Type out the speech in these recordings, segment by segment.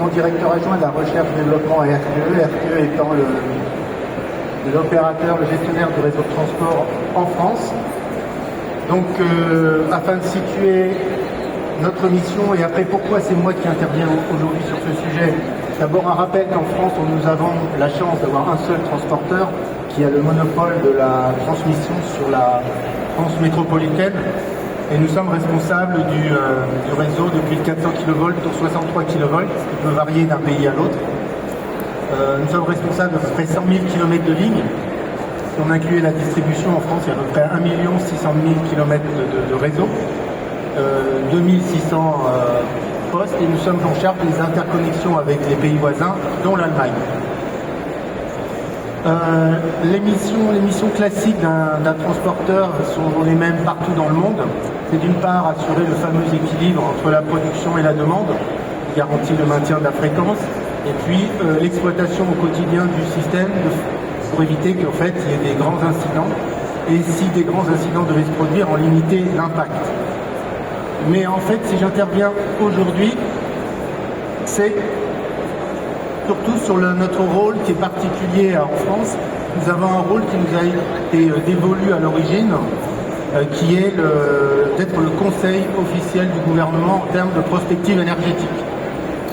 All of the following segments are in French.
actuellement directeur adjoint de la recherche et développement à RTE, RTE étant l'opérateur, le gestionnaire du réseau de transport en France. Donc, afin de situer notre mission et après pourquoi c'est moi qui interviens aujourd'hui sur ce sujet, d'abord un rappel qu'en France, nous avons la chance d'avoir un seul transporteur qui a le monopole de la transmission sur la France métropolitaine. Et nous sommes responsables du réseau depuis 400 kV pour 63 kV, ce qui peut varier d'un pays à l'autre. Nous sommes responsables d'à peu près 100 000 km de lignes. Si on incluait la distribution en France, il y a à peu près 1 600 000 km de réseau, 2600 postes, et nous sommes en charge des interconnexions avec les pays voisins, dont l'Allemagne. Les missions classiques d'un transporteur sont les mêmes partout dans le monde. C'est d'une part assurer le fameux équilibre entre la production et la demande, qui garantit le maintien de la fréquence, et puis l'exploitation au quotidien du système pour éviter qu'en fait il y ait des grands incidents, et si des grands incidents devaient se produire, en limiter l'impact. Mais en fait, si j'interviens aujourd'hui, c'est surtout sur notre rôle qui est particulier en France. Nous avons un rôle qui nous a été dévolu à l'origine, qui est d'être le conseil officiel du gouvernement en termes de prospective énergétique.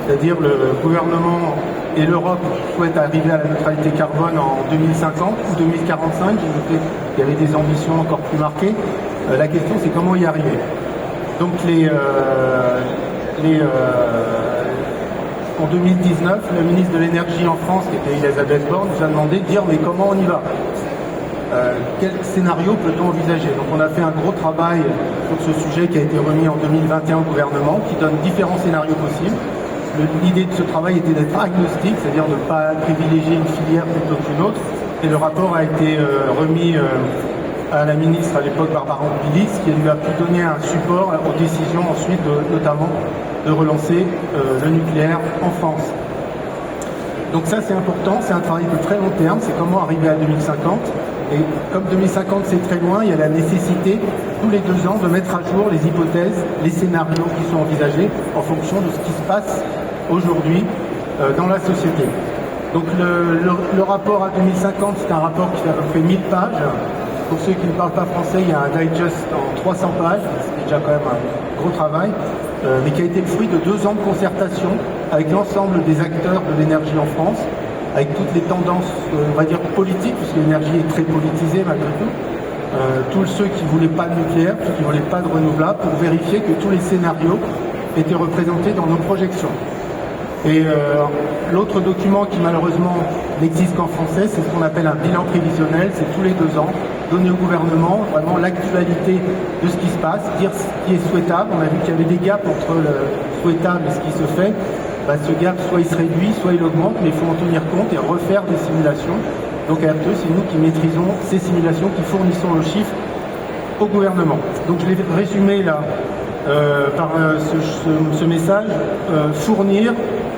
C'est-à-dire le gouvernement et l'Europe souhaitent arriver à la neutralité carbone en 2050 ou 2045. J'ai noté qu'il y avait des ambitions encore plus marquées. La question, c'est comment y arriver. Donc en 2019, le ministre de l'Énergie en France, qui était Elisabeth Borne, nous a demandé de dire mais comment on y va, quel scénario peut-on envisager. Donc on a fait un gros travail sur ce sujet qui a été remis en 2021 au gouvernement, qui donne différents scénarios possibles. L'idée de ce travail était d'être agnostique, c'est-à-dire de ne pas privilégier une filière plutôt qu'une autre. Et le rapport a été remis à la ministre à l'époque, Barbara Pompili, qui lui a pu donner un support aux décisions ensuite, notamment de relancer le nucléaire en France. Donc ça c'est important, c'est un travail de très long terme, c'est comment arriver à 2050. Et comme 2050 c'est très loin, il y a la nécessité tous les 2 ans de mettre à jour les hypothèses, les scénarios qui sont envisagés en fonction de ce qui se passe aujourd'hui dans la société. Donc le rapport à 2050, c'est un rapport qui fait à peu près 1000 pages. Pour ceux qui ne parlent pas français, il y a un digest en 300 pages, c'est déjà quand même un gros travail, mais qui a été le fruit de 2 ans de concertation avec l'ensemble des acteurs de l'énergie en France, avec toutes les tendances, on va dire, politiques, puisque l'énergie est très politisée malgré tout, tous ceux qui ne voulaient pas de nucléaire, ceux qui ne voulaient pas de renouvelable, pour vérifier que tous les scénarios étaient représentés dans nos projections. Et l'autre document qui malheureusement n'existe qu'en français, c'est ce qu'on appelle un bilan prévisionnel, c'est tous les 2 ans, donner au gouvernement vraiment l'actualité de ce qui se passe, dire ce qui est souhaitable. On a vu qu'il y avait des gaps entre le souhaitable et ce qui se fait. Ce gap, soit il se réduit, soit il augmente, mais il faut en tenir compte et refaire des simulations. Donc à RTE, c'est nous qui maîtrisons ces simulations, qui fournissons le chiffre au gouvernement. Donc je l'ai résumé là par ce message, fournir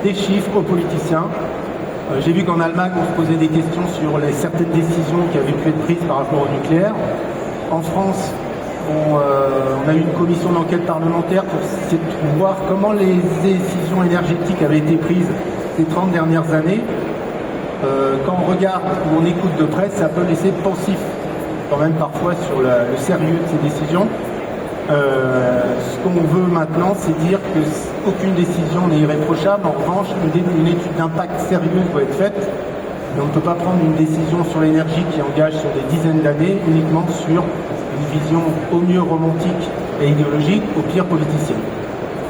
des chiffres aux politiciens. J'ai vu qu'en Allemagne, on se posait des questions sur certaines décisions qui avaient pu être prises par rapport au nucléaire. En France, on a eu une commission d'enquête parlementaire pour voir comment les décisions énergétiques avaient été prises ces 30 dernières années. Quand on regarde ou on écoute de près, ça peut laisser pensif quand même parfois sur le sérieux de ces décisions. Ce qu'on veut maintenant, c'est dire qu'aucune décision n'est irréprochable. En revanche, une étude d'impact sérieuse doit être faite. Mais on ne peut pas prendre une décision sur l'énergie qui engage sur des dizaines d'années uniquement sur une vision au mieux romantique et idéologique, au pire politicienne.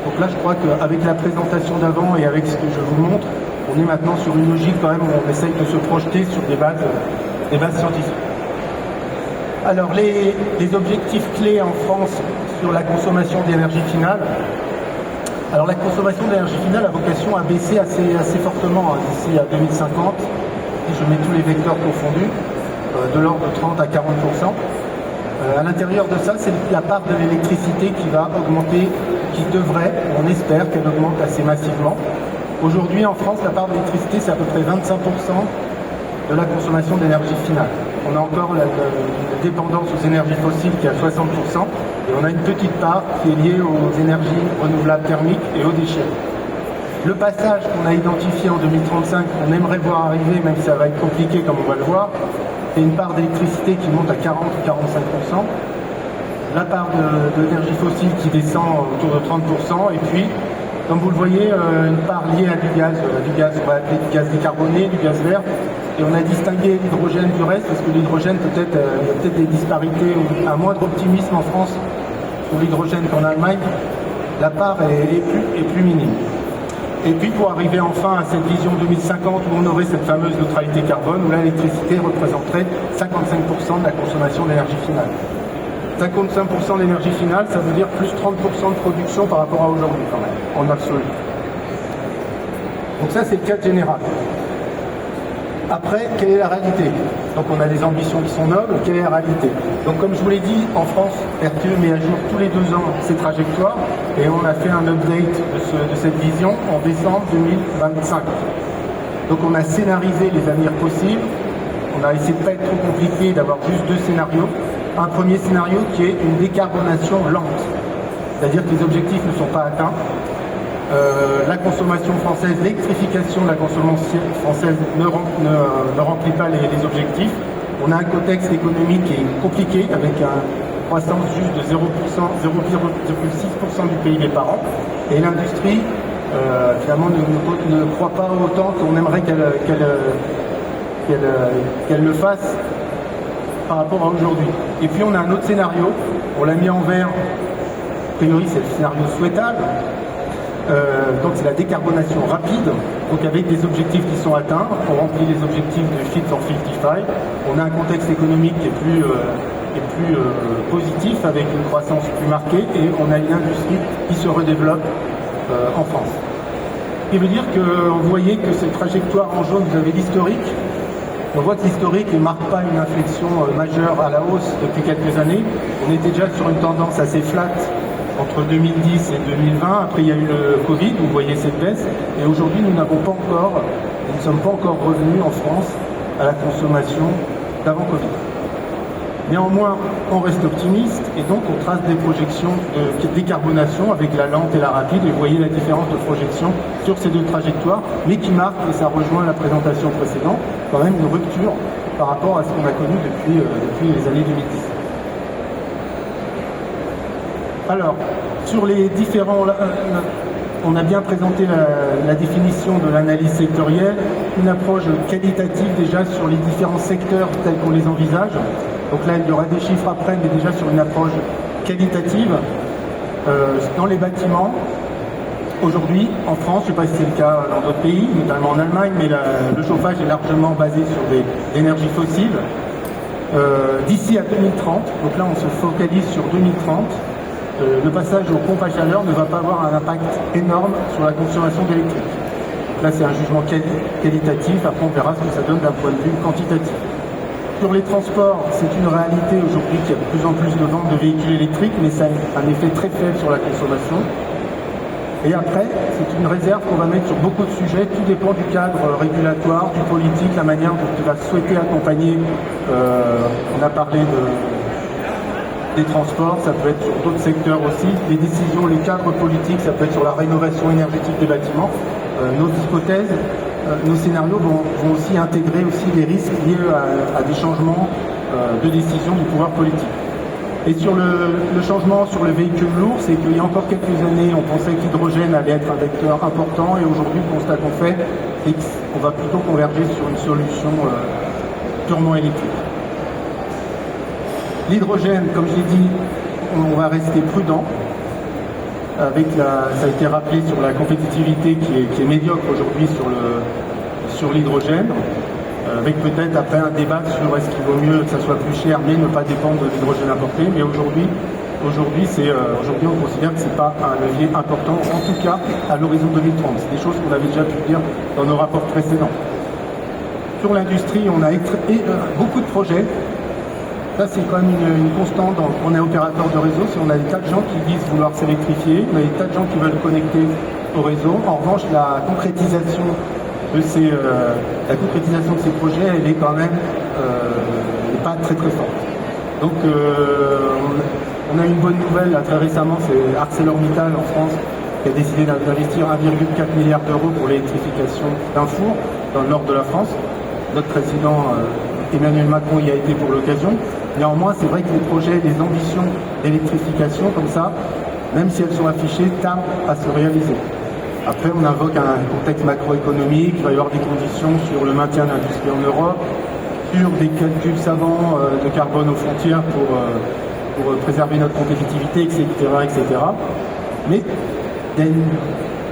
Donc là, je crois qu'avec la présentation d'avant et avec ce que je vous montre, on est maintenant sur une logique quand même où on essaye de se projeter sur des bases scientifiques. Alors, les objectifs clés en France sur la consommation d'énergie finale. Alors, la consommation d'énergie finale a vocation à baisser assez fortement d'ici à 2050. Et je mets tous les vecteurs confondus, de l'ordre de 30 à 40%. À l'intérieur de ça, c'est la part de l'électricité qui va augmenter, qui devrait, on espère qu'elle augmente assez massivement. Aujourd'hui, en France, la part de l'électricité, c'est à peu près 25% de la consommation d'énergie finale. On a encore la dépendance aux énergies fossiles qui est à 60%, et on a une petite part qui est liée aux énergies renouvelables thermiques et aux déchets. Le passage qu'on a identifié en 2035, on aimerait voir arriver, même si ça va être compliqué comme on va le voir, c'est une part d'électricité qui monte à 40 ou 45%, la part d'énergie fossile qui descend autour de 30%, et puis, comme vous le voyez, une part liée à du gaz, on va appeler du gaz décarboné, du gaz vert, et on a distingué l'hydrogène du reste, parce que l'hydrogène, peut-être, il y a peut-être des disparités, ou un moindre optimisme en France pour l'hydrogène qu'en Allemagne, la part est plus minime. Et puis pour arriver enfin à cette vision 2050 où on aurait cette fameuse neutralité carbone, où l'électricité représenterait 55% de la consommation d'énergie finale. 55% de l'énergie finale, ça veut dire plus 30% de production par rapport à aujourd'hui quand même, en absolu. Donc ça c'est le cadre général. Après, quelle est la réalité? Donc on a des ambitions qui sont nobles, quelle est la réalité? Donc comme je vous l'ai dit, en France, RTE met à jour tous les 2 ans ses trajectoires et on a fait un update de cette vision en décembre 2025. Donc on a scénarisé les avenirs possibles, on a essayé de ne pas être trop compliqué, d'avoir juste 2 scénarios. Un premier scénario qui est une décarbonation lente, c'est-à-dire que les objectifs ne sont pas atteints. La consommation française, l'électrification de la consommation française ne remplit pas les objectifs. On a un contexte économique qui est compliqué avec une croissance juste de 0%, 0,6% du PIB par an. Et l'industrie, finalement, ne croit pas autant qu'on aimerait qu'elle le fasse par rapport à aujourd'hui. Et puis on a un autre scénario, on l'a mis en vert, a priori c'est le scénario souhaitable. Donc c'est la décarbonation rapide, donc avec des objectifs qui sont atteints, on remplit les objectifs de Fit for 55, on a un contexte économique qui est plus positif, avec une croissance plus marquée, et on a une industrie qui se redéveloppe en France. Ce qui veut dire que vous voyez que cette trajectoire en jaune, vous avez l'historique, on voit que l'historique ne marque pas une inflexion majeure à la hausse depuis quelques années, on était déjà sur une tendance assez flat entre 2010 et 2020, après il y a eu le Covid, vous voyez cette baisse, et aujourd'hui nous ne sommes pas encore revenus en France à la consommation d'avant Covid. Néanmoins, on reste optimiste, et donc on trace des projections de décarbonation avec la lente et la rapide, et vous voyez la différence de projection sur ces 2 trajectoires, mais qui marque, et ça rejoint la présentation précédente, quand même une rupture par rapport à ce qu'on a connu depuis les années 2010. Alors, sur les différents... on a bien présenté la définition de l'analyse sectorielle, une approche qualitative déjà sur les différents secteurs tels qu'on les envisage. Donc là, il y aura des chiffres après, mais déjà sur une approche qualitative. Dans les bâtiments, aujourd'hui, en France, je ne sais pas si c'est le cas dans d'autres pays, notamment en Allemagne, mais le chauffage est largement basé sur des énergies fossiles. D'ici à 2030, donc là on se focalise sur 2030, le passage aux pompes à chaleur ne va pas avoir un impact énorme sur la consommation d'électrique. Là, c'est un jugement qualitatif. Après, on verra ce que ça donne d'un point de vue quantitatif. Sur les transports, c'est une réalité aujourd'hui qu'il y a de plus en plus de ventes de véhicules électriques, mais ça a un effet très faible sur la consommation. Et après, c'est une réserve qu'on va mettre sur beaucoup de sujets. Tout dépend du cadre régulatoire, du politique, la manière dont tu vas souhaiter accompagner. On a parlé des transports, ça peut être sur d'autres secteurs aussi, les décisions, les cadres politiques, ça peut être sur la rénovation énergétique des bâtiments. Nos hypothèses, nos scénarios vont aussi intégrer aussi des risques liés à des changements de décision du pouvoir politique. Et sur le changement sur le véhicule lourd, c'est qu'il y a encore quelques années, on pensait que l'hydrogène allait être un vecteur important, et aujourd'hui, le constat qu'on fait, c'est qu'on va plutôt converger sur une solution purement électrique. L'hydrogène, comme je l'ai dit, on va rester prudent. Ça a été rappelé sur la compétitivité qui est médiocre aujourd'hui sur l'hydrogène, avec peut-être après un débat sur est-ce qu'il vaut mieux que ça soit plus cher mais ne pas dépendre de l'hydrogène importé. Mais aujourd'hui on considère que ce n'est pas un levier important, en tout cas à l'horizon 2030. C'est des choses qu'on avait déjà pu dire dans nos rapports précédents. Sur l'industrie, on a beaucoup de projets. Ça, c'est quand même une constante. On est opérateur de réseau. Si on a des tas de gens qui disent vouloir s'électrifier, on a des tas de gens qui veulent connecter au réseau. En revanche, la concrétisation de ces projets, elle est quand même pas très très forte. Donc, on a une bonne nouvelle là, très récemment, c'est ArcelorMittal en France qui a décidé d'investir 1,4 milliard d'euros pour l'électrification d'un four dans le nord de la France. Notre président Emmanuel Macron y a été pour l'occasion. Néanmoins, c'est vrai que les projets, les ambitions d'électrification comme ça, même si elles sont affichées, tardent à se réaliser. Après, on invoque un contexte macroéconomique, il va y avoir des conditions sur le maintien de l'industrie en Europe, sur des calculs savants de carbone aux frontières pour préserver notre compétitivité, etc., etc. Mais il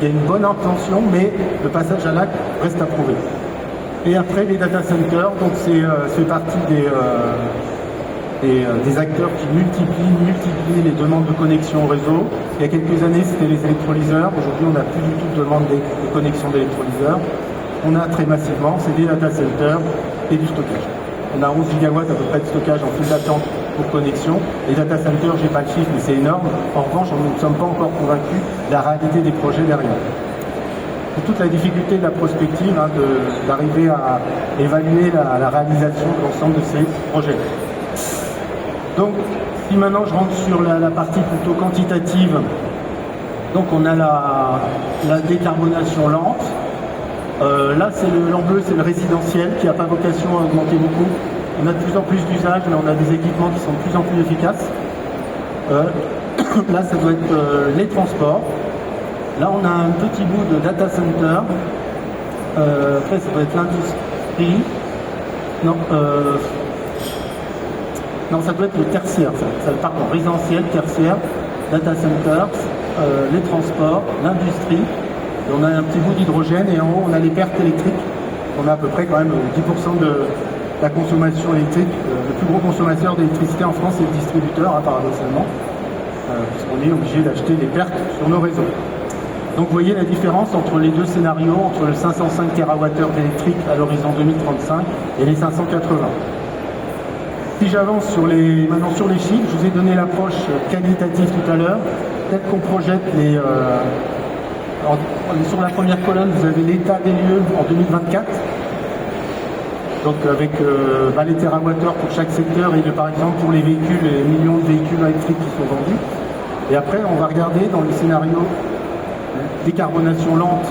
y a une bonne intention, mais le passage à l'acte reste à prouver. Et après, les data centers, donc c'est partie des acteurs qui multiplient les demandes de connexion au réseau. Il y a quelques années, c'était les électrolyseurs. Aujourd'hui, on n'a plus du tout de demande de connexion d'électrolyseurs. On a très massivement, c'est des data centers et du stockage. On a 11 gigawatts à peu près de stockage en file d'attente pour connexion. Les data centers, je n'ai pas le chiffre, mais c'est énorme. En revanche, nous ne sommes pas encore convaincus de la réalité des projets derrière. C'est toute la difficulté de la prospective, d'arriver à évaluer la réalisation de l'ensemble de ces projets. Donc, si maintenant je rentre sur la partie plutôt quantitative, donc on a la décarbonation lente. Là, en bleu, c'est le résidentiel qui n'a pas vocation à augmenter beaucoup. On a de plus en plus d'usages, mais on a des équipements qui sont de plus en plus efficaces. Là, ça doit être les transports. Là, on a un petit bout de data center. Après, ça doit être l'industrie. Non, ça doit être le tertiaire. Pardon, résidentiel, tertiaire, data center, les transports, l'industrie. Et on a un petit bout d'hydrogène et en haut, on a les pertes électriques. On a à peu près quand même 10% de la consommation électrique. Le plus gros consommateur d'électricité en France, c'est le distributeur, paradoxalement, puisqu'on est obligé d'acheter des pertes sur nos réseaux. Donc vous voyez la différence entre les deux scénarios, entre le 505 TWh d'électrique à l'horizon 2035 et les 580. Si j'avance maintenant sur les chiffres, je vous ai donné l'approche qualitative tout à l'heure. Peut-être qu'on projette sur la première colonne, vous avez l'état des lieux en 2024. Donc avec les térawattheures pour chaque secteur et par exemple pour les véhicules, les millions de véhicules électriques qui sont vendus. Et après, on va regarder dans le scénario décarbonation lente,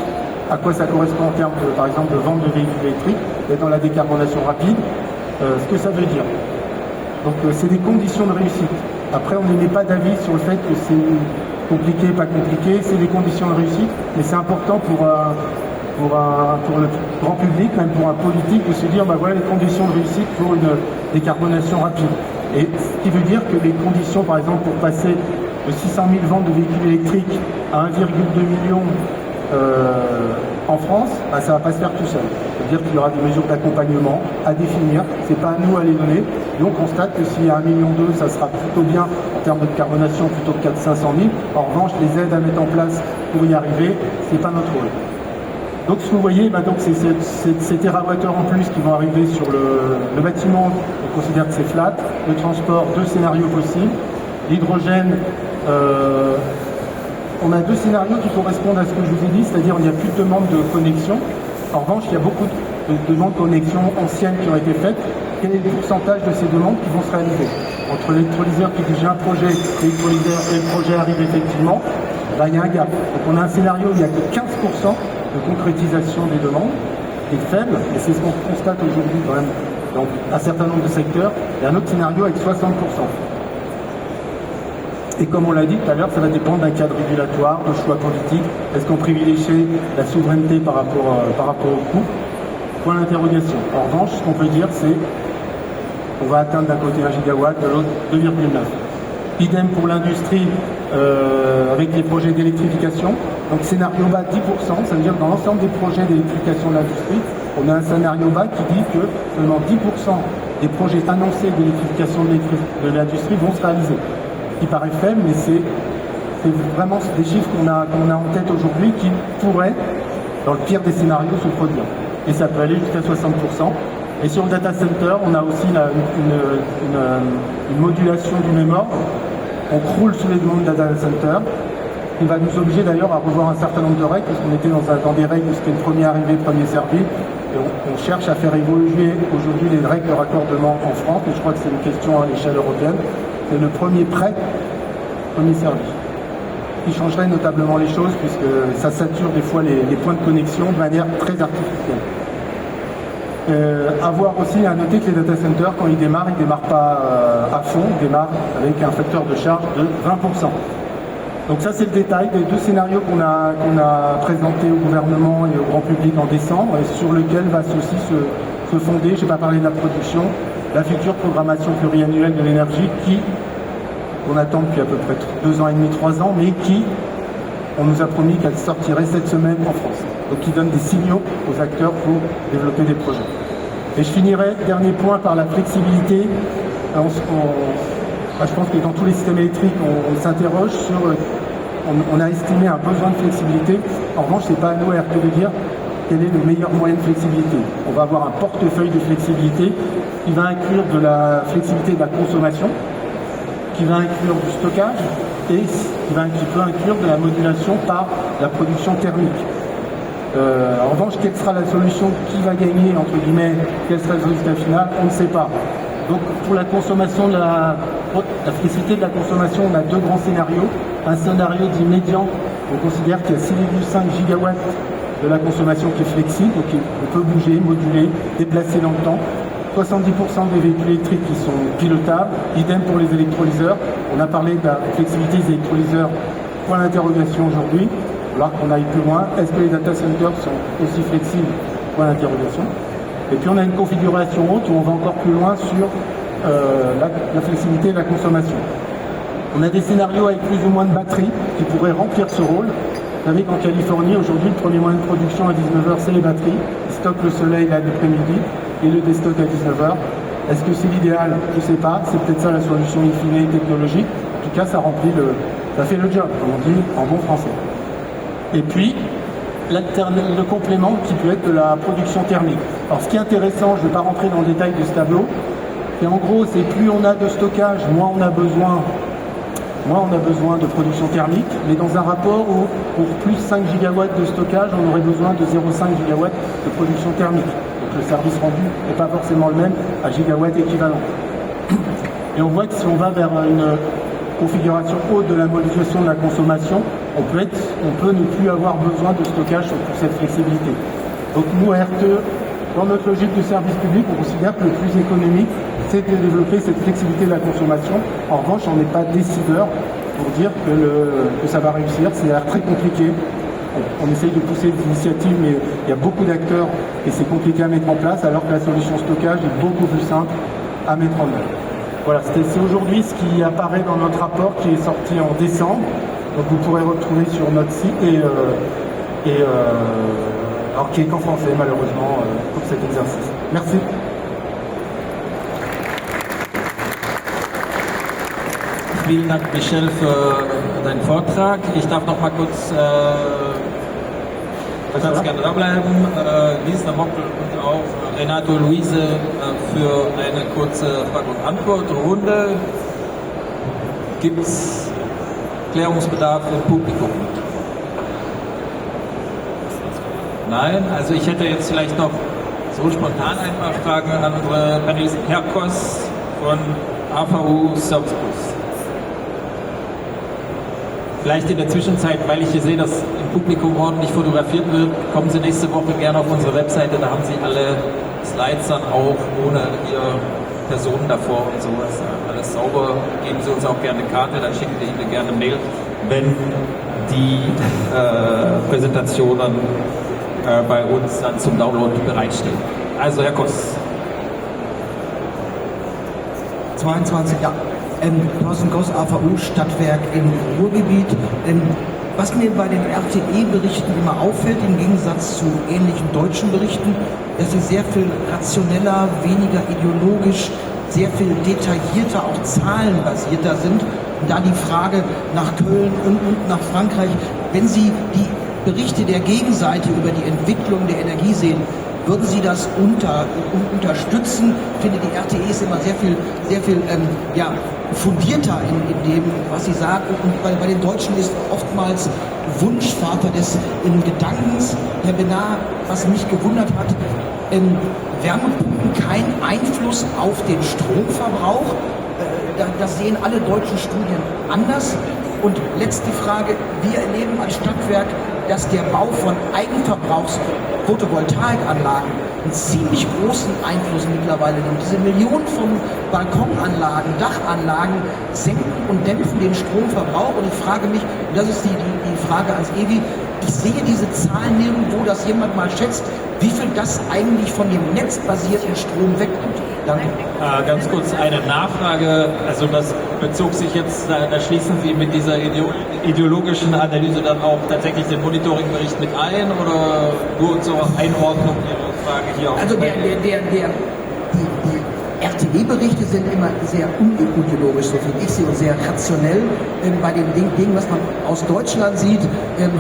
à quoi ça correspond en termes, par exemple, de vente de véhicules électriques, et dans la décarbonation rapide, ce que ça veut dire. Donc c'est des conditions de réussite. Après, on n'émet pas d'avis sur le fait que c'est compliqué, pas compliqué, c'est des conditions de réussite, mais c'est important pour le grand public, même pour un politique, de se dire, voilà les conditions de réussite pour une décarbonation rapide. Et ce qui veut dire que les conditions, par exemple, pour passer de 600 000 ventes de véhicules électriques à 1,2 million en France, ça ne va pas se faire tout seul. C'est-à-dire qu'il y aura des mesures d'accompagnement à définir, ce n'est pas à nous à les donner. Et on constate que s'il y a 1,2 million, ça sera plutôt bien en termes de carbonation plutôt que 500 000. En revanche, les aides à mettre en place pour y arriver, ce n'est pas notre rôle. Donc ce que vous voyez, c'est ces térawattheures en plus qui vont arriver sur le bâtiment, on considère que c'est flat, le transport, 2 scénarios possibles. L'hydrogène, on a 2 scénarios qui correspondent à ce que je vous ai dit, c'est-à-dire il n'y a plus de demande de connexion. En revanche, il y a beaucoup de demandes de connexion anciennes qui ont été faites. Quel est le pourcentage de ces demandes qui vont se réaliser? Entre l'électrolyseur qui dit j'ai un projet, l'électrolyseur et le projet arrive effectivement, il y a un gap. Donc on a un scénario où il n'y a que 15% de concrétisation des demandes, qui est faible, et c'est ce qu'on constate aujourd'hui quand même dans un certain nombre de secteurs, et un autre scénario avec 60%. Et comme on l'a dit tout à l'heure, ça va dépendre d'un cadre régulatoire, de choix politiques. Est-ce qu'on privilégie la souveraineté par rapport au coût? Point d'interrogation. En revanche, ce qu'on peut dire, c'est qu'on va atteindre d'un côté 1 gigawatt, de l'autre 2,9. Idem pour l'industrie avec les projets d'électrification. Donc scénario bas 10%, ça veut dire que dans l'ensemble des projets d'électrification de l'industrie, on a un scénario bas qui dit que seulement 10% des projets annoncés d'électrification de l'industrie vont se réaliser. Qui paraît faible, mais c'est vraiment des chiffres qu'on a en tête aujourd'hui qui pourraient, dans le pire des scénarios, se produire. Et ça peut aller jusqu'à 60%. Et sur le data center, on a aussi une modulation du même ordre. On croule sous les demandes de data center, qui va nous obliger d'ailleurs à revoir un certain nombre de règles, parce qu'on était dans des règles où c'était le premier arrivé, premier servi. Et on cherche à faire évoluer aujourd'hui les règles de raccordement en France, et je crois que c'est une question à l'échelle européenne. C'est le premier prêt, premier service. qui changerait notablement les choses puisque ça sature des fois les points de connexion de manière très artificielle. À voir aussi, à noter que les data centers, quand ils démarrent pas à fond, ils démarrent avec un facteur de charge de 20%. Donc ça, c'est le détail des deux scénarios qu'on a présentés au gouvernement et au grand public en décembre, et sur lequel va aussi se fonder, je n'ai pas parlé de la production, la future programmation pluriannuelle de l'énergie qu'on attend depuis à peu près 2 ans et demi, 3 ans, mais on nous a promis qu'elle sortirait cette semaine en France. Donc qui donne des signaux aux acteurs pour développer des projets. Et je finirai, dernier point, par la flexibilité. Je pense que dans tous les systèmes électriques, on s'interroge sur... On a estimé un besoin de flexibilité. En revanche, ce n'est pas à nous, à RTE, de dire quel est le meilleur moyen de flexibilité. On va avoir un portefeuille de flexibilité qui va inclure de la flexibilité de la consommation, qui va inclure du stockage et qui peut inclure de la modulation par la production thermique. En revanche, quelle sera la solution, qui va gagner, entre guillemets, quel sera le résultat final, on ne sait pas. Donc pour la consommation, la flexibilité de la consommation, on a 2 grands scénarios. Un scénario dit médian, on considère qu'il y a 6,5 gigawatts de la consommation qui est flexible, donc on peut bouger, moduler, déplacer dans le temps. 70% des véhicules électriques qui sont pilotables, idem pour les électrolyseurs. On a parlé de la flexibilité des électrolyseurs, point d'interrogation aujourd'hui. Alors qu'on aille plus loin, est-ce que les data centers sont aussi flexibles? Point d'interrogation. Et puis on a une configuration haute où on va encore plus loin sur la flexibilité de la consommation. On a des scénarios avec plus ou moins de batteries qui pourraient remplir ce rôle. Vous savez qu'en Californie, aujourd'hui, le premier moyen de production à 19h, c'est les batteries. Ils stockent le soleil l'après-midi et le déstockent à 19h. Est-ce que c'est l'idéal? Je ne sais pas. C'est peut-être ça la solution in fine technologique. En tout cas, ça fait le job, comme on dit en bon français. Et puis, le complément qui peut être de la production thermique. Alors ce qui est intéressant, je ne vais pas rentrer dans le détail de ce tableau, et en gros, c'est plus on a de stockage, moins on a besoin de production thermique, mais dans un rapport où pour plus 5 gigawatts de stockage, on aurait besoin de 0,5 gigawatts de production thermique. Donc le service rendu n'est pas forcément le même à gigawatt équivalent. Et on voit que si on va vers une configuration haute de la modulation de la consommation, on peut ne plus avoir besoin de stockage pour cette flexibilité. Donc nous, à RTE, dans notre logique de service public, on considère que le plus économique, c'est de développer cette flexibilité de la consommation. En revanche, on n'est pas décideur pour dire que ça va réussir. C'est très compliqué. On essaye de pousser des initiatives, mais il y a beaucoup d'acteurs et c'est compliqué à mettre en place, alors que la solution stockage est beaucoup plus simple à mettre en œuvre. Voilà, c'est aujourd'hui ce qui apparaît dans notre rapport qui est sorti en décembre. Donc vous pourrez retrouver sur notre site alors qui est qu'en français malheureusement pour cet exercice. Merci. Vielen Dank, Michel, für deinen Vortrag. Ich darf noch mal kurz ganz gerne dranbleiben. Lisa Mockel und auch Renato Luise für eine kurze Frage- und Antwortrunde. Gibt es Klärungsbedarf im Publikum? Nein, also ich hätte jetzt vielleicht noch so spontan ein paar Fragen an unsere Panelisten. Herr Koss von AVU Service Plus. Vielleicht in der Zwischenzeit, weil ich hier sehe, dass im Publikum ordentlich fotografiert wird, kommen Sie nächste Woche gerne auf unsere Webseite, da haben Sie alle Slides dann auch ohne Ihre Personen davor und sowas. Alles sauber, geben Sie uns auch gerne eine Karte, dann schicken wir Ihnen gerne eine Mail, wenn die Präsentationen bei uns dann zum Download bereitstehen. Also Herr Koss. 22, ja. Thorsten Koss, AVU, Stadtwerk im Ruhrgebiet. Was mir bei den RTE-Berichten immer auffällt, im Gegensatz zu ähnlichen deutschen Berichten, dass sie sehr viel rationeller, weniger ideologisch, sehr viel detaillierter, auch zahlenbasierter sind. Und da die Frage nach Köln und nach Frankreich, wenn Sie die Berichte der Gegenseite über die Entwicklung der Energie sehen, würden Sie das unterstützen? Ich finde, die RTE ist immer sehr viel fundierter in dem, was sie sagt. Und bei den Deutschen ist oftmals Wunschvater des Gedankens. Herr Benard, was mich gewundert hat, Wärmepumpen keinen Einfluss auf den Stromverbrauch. Das sehen alle deutschen Studien anders. Und letzte Frage, wir erleben als Stadtwerk, dass der Bau von Eigenverbrauchs-Photovoltaikanlagen einen ziemlich großen Einfluss mittlerweile nimmt. Diese Millionen von Balkonanlagen, Dachanlagen senken und dämpfen den Stromverbrauch. Und ich frage mich, und das ist die Frage ans Ewi, ich sehe diese Zahlen nirgendwo, dass jemand mal schätzt, wie viel das eigentlich von dem netzbasierten Strom wegnimmt. Danke. Ganz kurz eine Nachfrage. Also das bezog sich jetzt, da schließen Sie mit dieser ideologischen Analyse dann auch tatsächlich den Monitoringbericht mit ein oder nur zur Einordnung Ihrer Frage hier? Also die RTE-Berichte sind immer sehr unideologisch, so finde ich sie, und sehr rationell. Bei den Dingen, was man aus Deutschland sieht,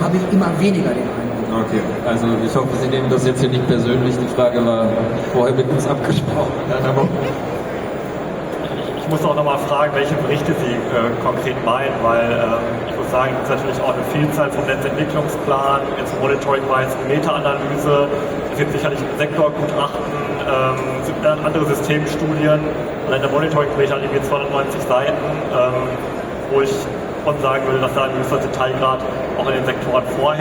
habe ich immer weniger den Eindruck. Okay, also ich hoffe, Sie nehmen das jetzt hier nicht persönlich. Die Frage war vorher mit uns abgesprochen. Ich muss auch nochmal fragen, welche Berichte Sie konkret meinen, weil ich muss sagen, es ist natürlich auch eine Vielzahl vom Netzentwicklungsplan, jetzt Monitoring-Wise, Meta-Analyse, es gibt sicherlich Sektorgutachten, es gibt andere Systemstudien, allein der Monitoring-Bericht hat irgendwie 290 Seiten, wo ich schon sagen würde, dass da ein gewisser Detailgrad auch in den Sektoren vorher